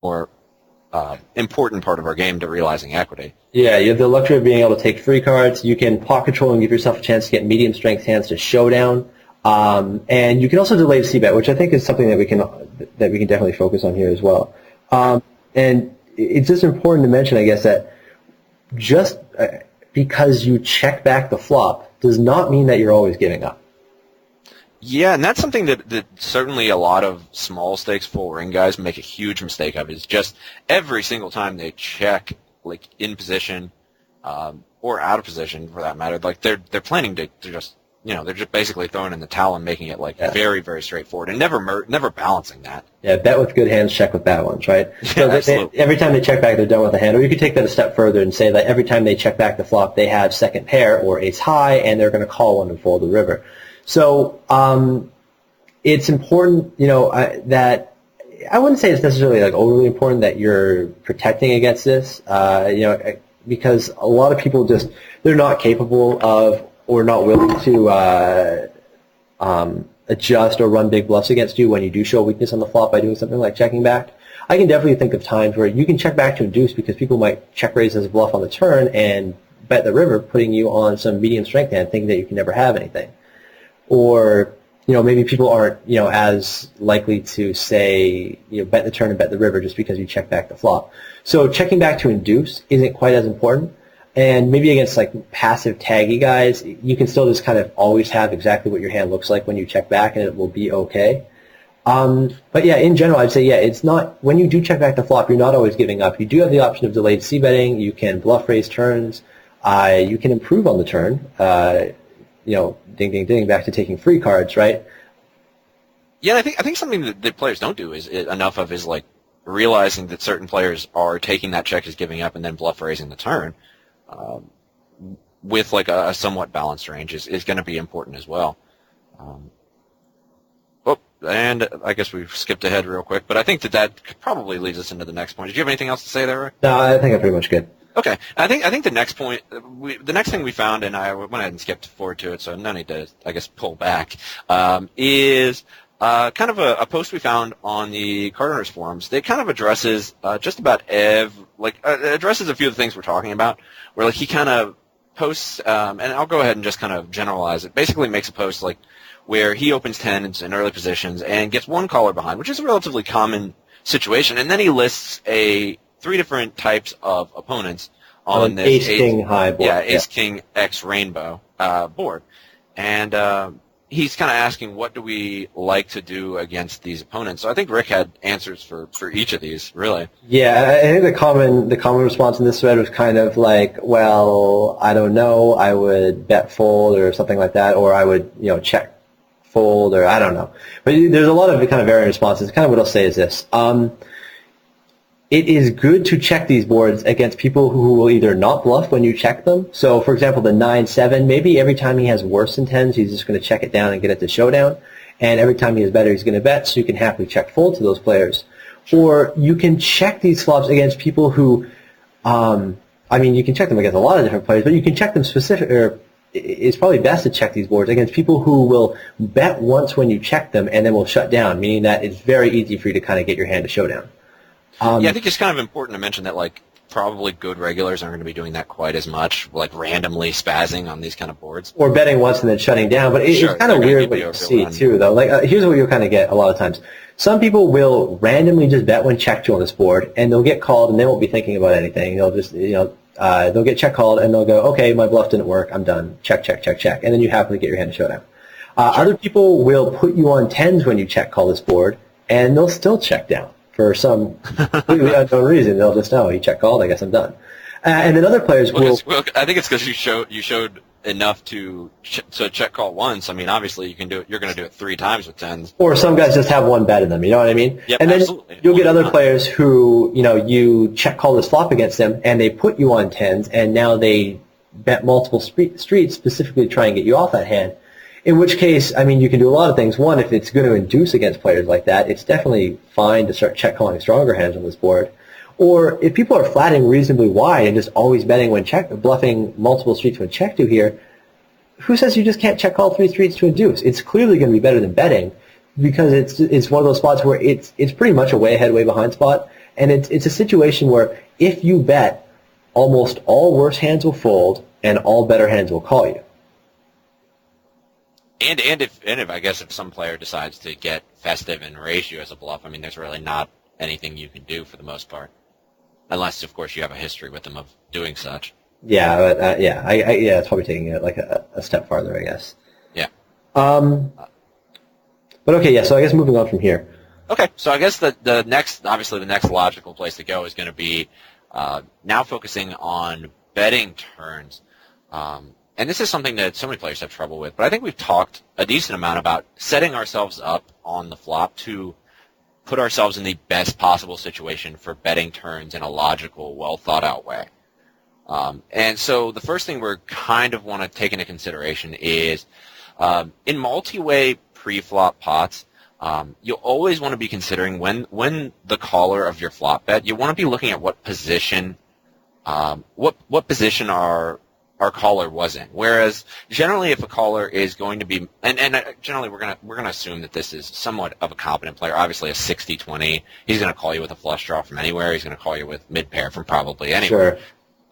more important part of our game to realizing equity. Yeah, you have the luxury of being able to take free cards. You can pot control and give yourself a chance to get medium strength hands to showdown. And you can also delay the c-bet, which I think is something that we can definitely focus on here as well. And it's just important to mention, I guess, that just because you check back the flop does not mean that you're always giving up. Yeah, and that's something that certainly a lot of small stakes full ring guys make a huge mistake of, is just every single time they check, like in position, or out of position for that matter, like they're planning to just, they're just basically throwing in the towel and making it very, very straightforward and never balancing that. Yeah, bet with good hands, check with bad ones, right? Yeah, so every time they check back, they're done with a hand. Or you could take that a step further and say that every time they check back the flop, they have second pair or ace high, and they're going to call one and fold the river. So it's important, that I wouldn't say it's necessarily like overly important that you're protecting against this, because a lot of people they're not capable of or not willing to adjust or run big bluffs against you when you do show a weakness on the flop by doing something like checking back. I can definitely think of times where you can check back to induce because people might check raise as a bluff on the turn and bet the river, putting you on some medium strength hand, thinking that you can never have anything. Or, maybe people aren't, as likely to say, bet the turn and bet the river just because you check back the flop. So checking back to induce isn't quite as important. And maybe against like passive taggy guys, you can still just kind of always have exactly what your hand looks like when you check back, and it will be okay. But yeah, in general, I'd say, it's not, when you do check back the flop, you're not always giving up. You do have the option of delayed c-betting. You can bluff raise turns. You can improve on the turn. Ding, ding, ding, back to taking free cards, right? Yeah, I think something that players don't do enough of is like realizing that certain players are taking that check as giving up and then bluff raising the turn. With like a somewhat balanced range is going to be important as well. And I guess we've skipped ahead real quick, but I think that probably leads us into the next point. Did you have anything else to say there, Rick? No, I think I'm pretty much good. Okay, I think the next point, the next thing we found, and I went ahead and skipped forward to it, so no need to, I guess, pull back, is kind of a post we found on the CardRunners forums. That kind of addresses just about addresses a few of the things we're talking about, where like he kind of posts, and I'll go ahead and just kind of generalize it. Basically makes a post like where he opens tens in early positions and gets one caller behind, which is a relatively common situation, and then he lists three different types of opponents on this ace-king high board. Yeah, ace-king X rainbow board. And he's kind of asking, what do we like to do against these opponents? So I think Rick had answers for each of these, really. Yeah, I think the common response in this thread was kind of like, well, I don't know, I would bet fold or something like that, or I would, check fold, or I don't know. But there's a lot of kind of varying responses. Kind of what I'll say is this. It is good to check these boards against people who will either not bluff when you check them. So, for example, the 9-7, maybe every time he has worse than tens, he's just going to check it down and get it to showdown. And every time he has better, he's going to bet, so you can happily check fold to those players. Or you can check these flops against people who, you can check them against a lot of different players, but you can check them it's probably best to check these boards against people who will bet once when you check them and then will shut down, meaning that it's very easy for you to kind of get your hand to showdown. I think it's kind of important to mention that, like, probably good regulars aren't going to be doing that quite as much, like randomly spazzing on these kind of boards. Or betting once and then shutting down. But it's kind of weird what you see, too, though. Like, here's what you'll kind of get a lot of times. Some people will randomly just bet when checked on this board, and they'll get called, and they won't be thinking about anything. They'll just, they'll get check called, and they'll go, okay, my bluff didn't work, I'm done. Check, check, check, check. And then you happily get your hand to showdown. Other people will put you on tens when you check call this board, and they'll still check down. For some completely unknown reason, they'll just know, he check called, I guess I'm done. And then other players will... Well, I think it's because you showed enough to check call once. I mean, obviously you can do it. You're going to do it 3 times with tens. Or some guys just have one bet in them. You know what I mean? Yep, and then absolutely. You'll get other players who, you check call this flop against them, and they put you on tens, and now they bet multiple streets specifically to try and get you off that hand. In which case, you can do a lot of things. One, if it's going to induce against players like that, it's definitely fine to start check calling stronger hands on this board. Or if people are flatting reasonably wide and just always betting when bluffing multiple streets when check to here, who says you just can't check call 3 streets to induce? It's clearly going to be better than betting because it's one of those spots where it's pretty much a way ahead, way behind spot. And it's a situation where if you bet, almost all worse hands will fold and all better hands will call you. And if I guess if some player decides to get festive and raise you as a bluff, I mean, there's really not anything you can do for the most part, unless of course you have a history with them of doing such. Yeah, but, yeah, it's probably taking it like a step farther, I guess. Yeah. But okay, yeah. So I guess moving on from here. Okay, so I guess the next logical place to go is going to be now focusing on betting turns. And this is something that so many players have trouble with, but I think we've talked a decent amount about setting ourselves up on the flop to put ourselves in the best possible situation for betting turns in a logical, well-thought-out way. And so the first thing we're kind of want to take into consideration is in multi-way pre-flop pots, you'll always want to be considering when the caller of your flop bet, you want to be looking at what position what position our caller was in. Whereas generally, if a caller is going to be, and generally we're gonna assume that this is somewhat of a competent player. Obviously, a 60-20, he's going to call you with a flush draw from anywhere. He's going to call you with mid pair from probably anywhere.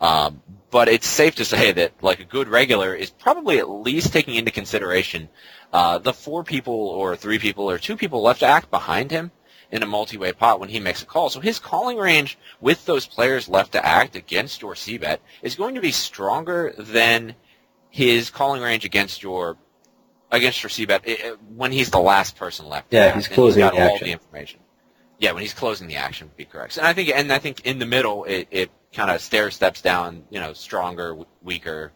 Sure. But it's safe to say that like a good regular is probably at least taking into consideration the 4 people or 3 people or 2 people left to act behind him in a multi-way pot when he makes a call. So his calling range with those players left to act against your c-bet is going to be stronger than his calling range against your c-bet when he's the last person left. Yeah, he's closing the action. All the information. Yeah, when he's closing the action would be correct. And I think in the middle it kind of steps down, stronger, weaker,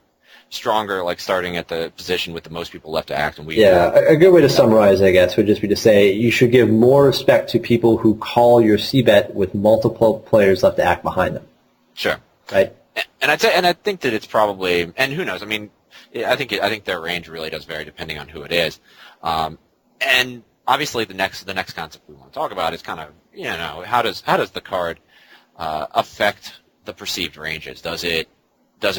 stronger, like starting at the position with the most people left to act and weaker. Yeah, a good way to summarize, I guess, would just be to say you should give more respect to people who call your c-bet with multiple players left to act behind them. Sure. Right. And I think that it's probably, and who knows? I mean, I think their range really does vary depending on who it is. And obviously, the next concept we want to talk about is kind of how does the card affect the perceived ranges? Does it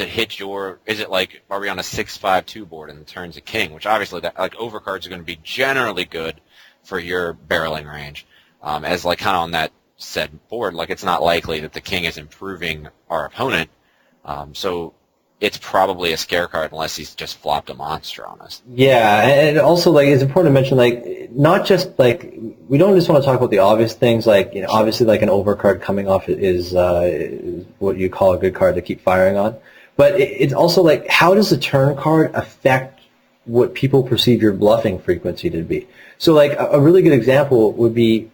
hit your? Is it like, are we on a 6-5-2 board and the turn's a king? Which obviously that like overcards are going to be generally good for your barreling range. As like kind of on that said board, like it's not likely that the king is improving our opponent. So it's probably a scare card unless he's just flopped a monster on us. Yeah, and also like it's important to mention like not just like we don't just want to talk about the obvious things like obviously like an overcard coming off is what you call a good card to keep firing on, but it's also like how does the turn card affect what people perceive your bluffing frequency to be? So like a really good example would be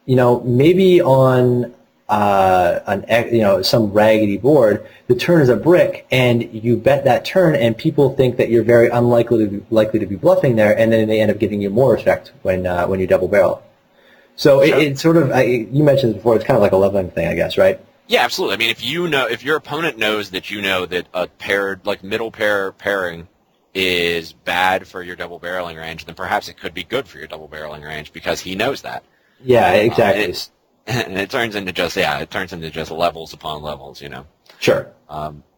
maybe on some raggedy board, the turn is a brick, and you bet that turn, and people think that you're very unlikely to be bluffing there, and then they end up giving you more respect when you double barrel. So sure. It's sort of you mentioned this before. It's kind of like a leveling thing, I guess, right? Yeah, absolutely. I mean, if your opponent knows that that a paired like middle pair pairing is bad for your double barreling range, then perhaps it could be good for your double barreling range because he knows that. Yeah, exactly. And it turns into just levels upon levels, Sure.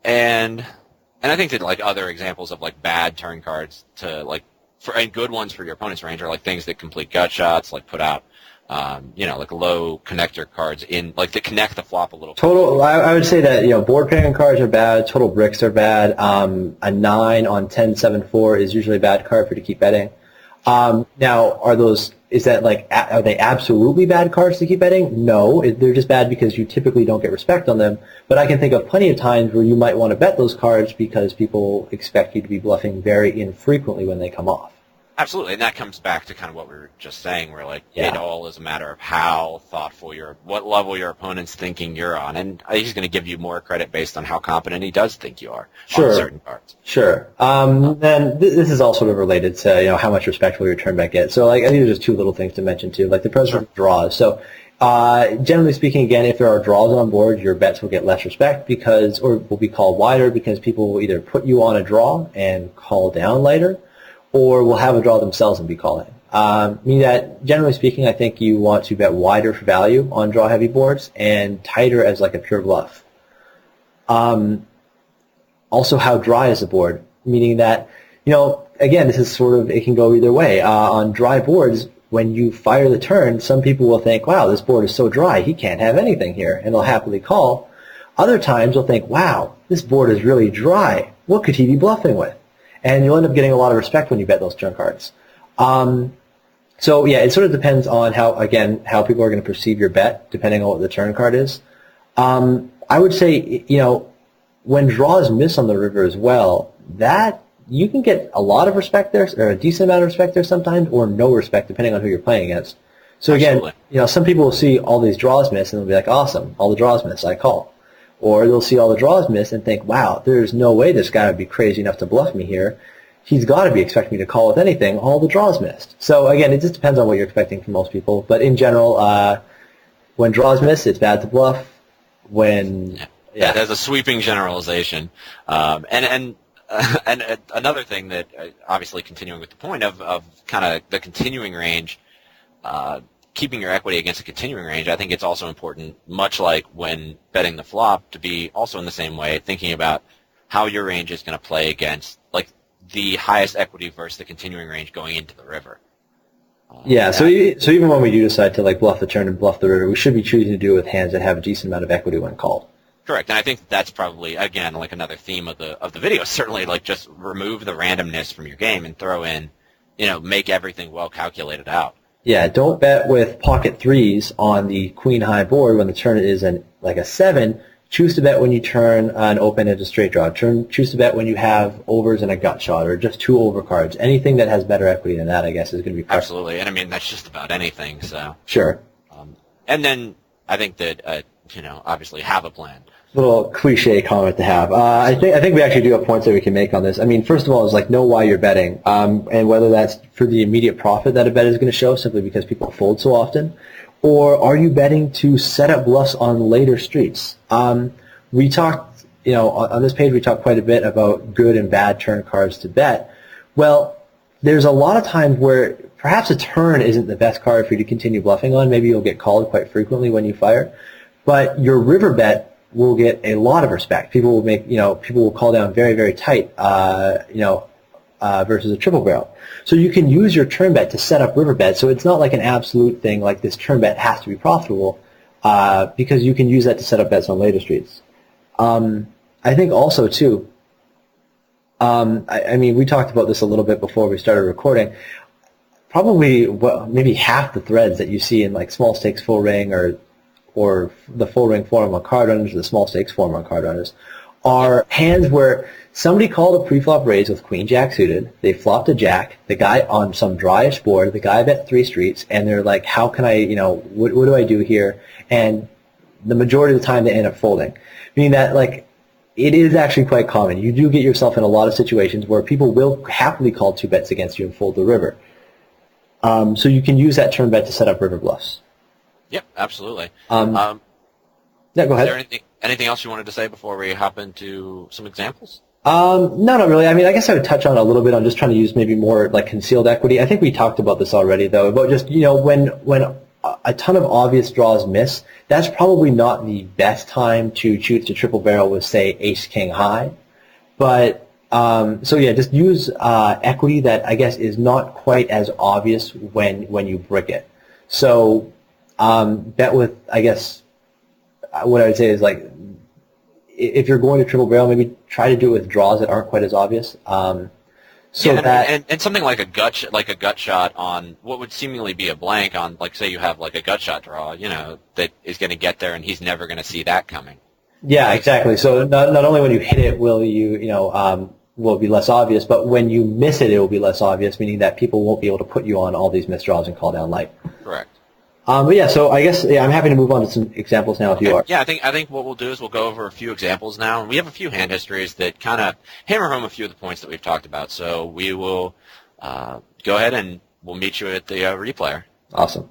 And I think that like other examples of like bad turn cards and good ones for your opponent's range are like things that complete gut shots, like put out, like low connector cards in like that connect the flop a little. Total. I would say that board pairing cards are bad. Total bricks are bad. A 9 on 10-7-4 is usually a bad card for you to keep betting. Now, are they absolutely bad cards to keep betting? No, they're just bad because you typically don't get respect on them. But I can think of plenty of times where you might want to bet those cards because people expect you to be bluffing very infrequently when they come off. Absolutely, and that comes back to kind of what we were just saying, where like it all is a matter of how thoughtful what level your opponent's thinking you're on, and he's going to give you more credit based on how competent he does think you are on certain cards. Sure. Then this is all sort of related to how much respect will your turn bet get. So like I think there's just 2 little things to mention too, like the presence of draws. So generally speaking, again, if there are draws on board, your bets will get less respect or will be called wider because people will either put you on a draw and call down later, or will have a draw themselves and be calling. Meaning that, generally speaking, I think you want to bet wider for value on draw-heavy boards and tighter as like a pure bluff. Also, how dry is the board? Meaning that, again, this is sort of, it can go either way. On dry boards, when you fire the turn, some people will think, wow, this board is so dry, he can't have anything here, and they'll happily call. Other times they'll think, wow, this board is really dry. What could he be bluffing with? And you'll end up getting a lot of respect when you bet those turn cards. So yeah, it sort of depends on how people are going to perceive your bet, depending on what the turn card is. I would say, when draws miss on the river as well, that you can get a lot of respect there, or a decent amount of respect there sometimes, or no respect, depending on who you're playing against. So again, some people will see all these draws miss, and they'll be like, awesome, all the draws miss, I call. Or they'll see all the draws miss and think, wow, there's no way this guy would be crazy enough to bluff me here. He's got to be expecting me to call with anything. All the draws missed. So again, it just depends on what you're expecting from most people. But in general, when draws miss, it's bad to bluff. There's a sweeping generalization. And another thing that, obviously continuing with the point of kind of the continuing range, keeping your equity against a continuing range, I think it's also important, much like when betting the flop, to be also in the same way, thinking about how your range is going to play against, like, the highest equity versus the continuing range going into the river. So even when we do decide to bluff the turn and bluff the river, we should be choosing to do it with hands that have a decent amount of equity when called. Correct, and I think that's probably, again, like another theme of the video. Certainly, just remove the randomness from your game and throw in, make everything well calculated out. Yeah, don't bet with pocket threes on the queen high board when the turn is a 7. Choose to bet when you turn an open and a straight draw. Choose to bet when you have overs and a gut shot, or just 2 overcards. Anything that has better equity than that, I guess, is going to be perfect. Absolutely, and I mean that's just about anything. So sure. And then I think that obviously have a plan. Little cliche comment to have. I think we actually do have points that we can make on this. I mean, first of all, is know why you're betting, and whether that's for the immediate profit that a bet is going to show, simply because people fold so often, or are you betting to set up bluffs on later streets? We talked, on this page we talked quite a bit about good and bad turn cards to bet. Well, there's a lot of times where perhaps a turn isn't the best card for you to continue bluffing on. Maybe you'll get called quite frequently when you fire, but your river bet will get a lot of respect. People will call down very, very tight, versus a triple barrel. So you can use your turn bet to set up river bet. So it's not like an absolute thing like this turn bet has to be profitable, because you can use that to set up bets on later streets. I think also too, I mean, we talked about this a little bit before we started recording. Probably maybe half the threads that you see in small stakes full ring or the full ring forum on CardRunners or the small stakes forum on CardRunners are hands where somebody called a pre-flop raise with queen jack suited, they flopped a jack, the guy on some dryish board, the guy bet 3 streets, and they're like, how can I, what do I do here? And the majority of the time they end up folding. Meaning that it is actually quite common. You do get yourself in a lot of situations where people will happily call 2 bets against you and fold the river. So you can use that turn bet to set up river bluffs. Yep, absolutely. Yeah, go ahead. Is there anything else you wanted to say before we hop into some examples? No, not really. I mean, I guess I would touch on a little bit on just trying to use maybe more concealed equity. I think we talked about this already, though, about just, when a ton of obvious draws miss, that's probably not the best time to choose to triple barrel with, say, ace-king high. But, so yeah, just use equity that, I guess, is not quite as obvious when you brick it. So, bet with, I guess, what I would say is if you're going to triple barrel, maybe try to do it with draws that aren't quite as obvious. And something like a gut shot on what would seemingly be a blank on, say you have a gut shot draw, that is going to get there and he's never going to see that coming. Yeah, exactly. So not only when you hit it will will be less obvious, but when you miss it will be less obvious, meaning that people won't be able to put you on all these missed draws and call down light. Correct. But yeah, so I guess I'm happy to move on to some examples now if you are. Yeah, I think what we'll do is we'll go over a few examples now. We have a few hand histories that kind of hammer home a few of the points that we've talked about. So we will go ahead and we'll meet you at the replayer. Awesome.